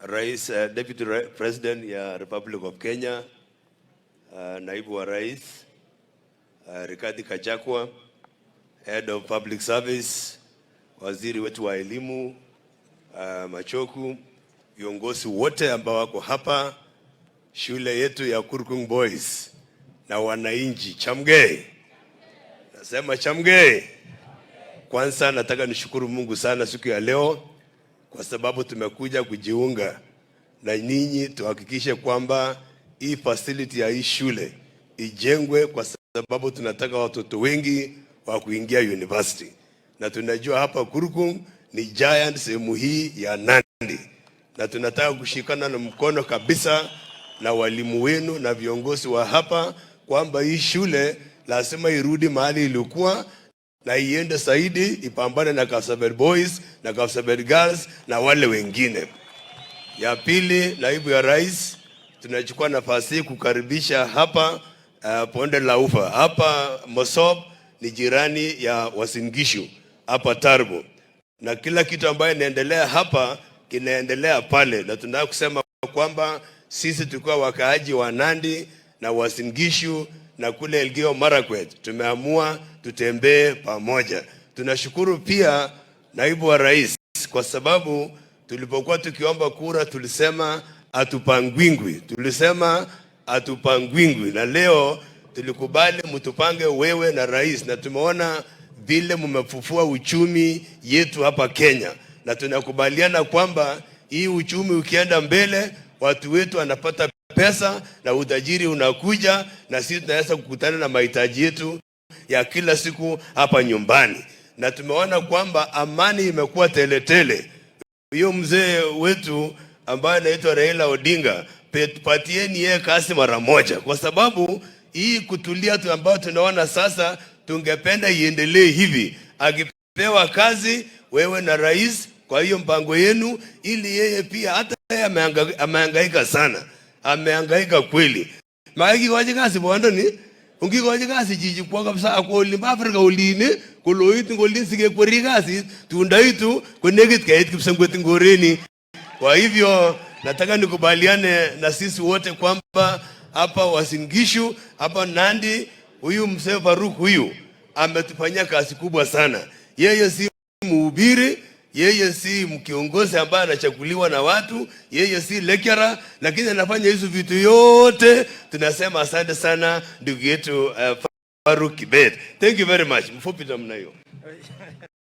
Rais, Deputy President ya Republic of Kenya, Naibu wa Rais, Rigathi Gachagua, Head of Public Service, Waziri wetu wa Elimu, Machoku, viongozi wote ambao wako hapa, shule yetu ya Kurkung Boys na wananchi, chamge. Nasema chamge. Kwanza nataka nishukuru Mungu sana siku ya leo kwa sababu tumekuja kujiunga na ninyi tuhakikishe kwamba hii facility ya hii shule ijengwe, kwa sababu tunataka watoto wengi wa kuingia university. Na tunajua hapa Kurkung ni giant sehemu hii ya Nandi. Na tunataka kushikana na mkono kabisa na walimu wenu na viongozi wa hapa kwamba hii shule lazima irudi mahali ilikuwa na iende zaidi, ipambane na Kapsabet Boys na Kapsabet Girls na wale wengine. Ya pili, Naibu ya Rais, tunachukua nafasi hii kukaribisha hapa Bonde la Ufa. Hapa Mosop ni jirani ya Uasin Gishu, hapa Tarbo. Na kila kitu ambayo inaendelea hapa kinaendelea pale, na tunataka kusema kwamba sisi tulikuwa wakaaji wa Nandi na Uasin Gishu na kule Elgeyo Marakwet, tumeamua tutembee pamoja. Tunashukuru pia Naibu wa Rais kwa sababu tulipokuwa tukiomba kura tulisema atupangwingwi, na leo tulikubali mtupange wewe na rais, na tumeona vile mmefufua uchumi yetu hapa Kenya, na tunakubaliana kwamba hii uchumi ukienda mbele watu wetu wanapata pesa na utajiri unakuja, na sisi tunaweza kukutana na mahitaji yetu ya kila siku hapa nyumbani. Na tumeona kwamba amani imekuwa teletele. Hiyo mzee wetu ambaye anaitwa Raila Odinga, patieni yeye kazi mara moja, kwa sababu hii kutulia tu ambayo tunaona sasa tungependa iendelee hivi. Akipewa kazi wewe na rais kwa hiyo mpango yenu, ili yeye pia, hata yeye amehangaika sana, amehangaika kweli. Maiki kwaje kazi bwando ni ungi kwaje kazi jiji kwa kabisa akoli Afrika uline koloit ngolin sige kweri kazi tundaitu konegit kait kipsangwet ngoreni. Kwa hivyo nataka nikubaliane na sisi wote kwamba hapa Uasin Gishu, hapa Nandi, huyu mzee Faruk huyu ametufanyia kazi kubwa sana. Yeye si mhubiri, yeye si mkiongozi ambaye anachaguliwa na watu, yeye si lecturer, lakini anafanya hizo vitu yote. Tunasema asante sana ndugu yetu Faruk Kibet. Thank you very much. Mfupi namna hiyo.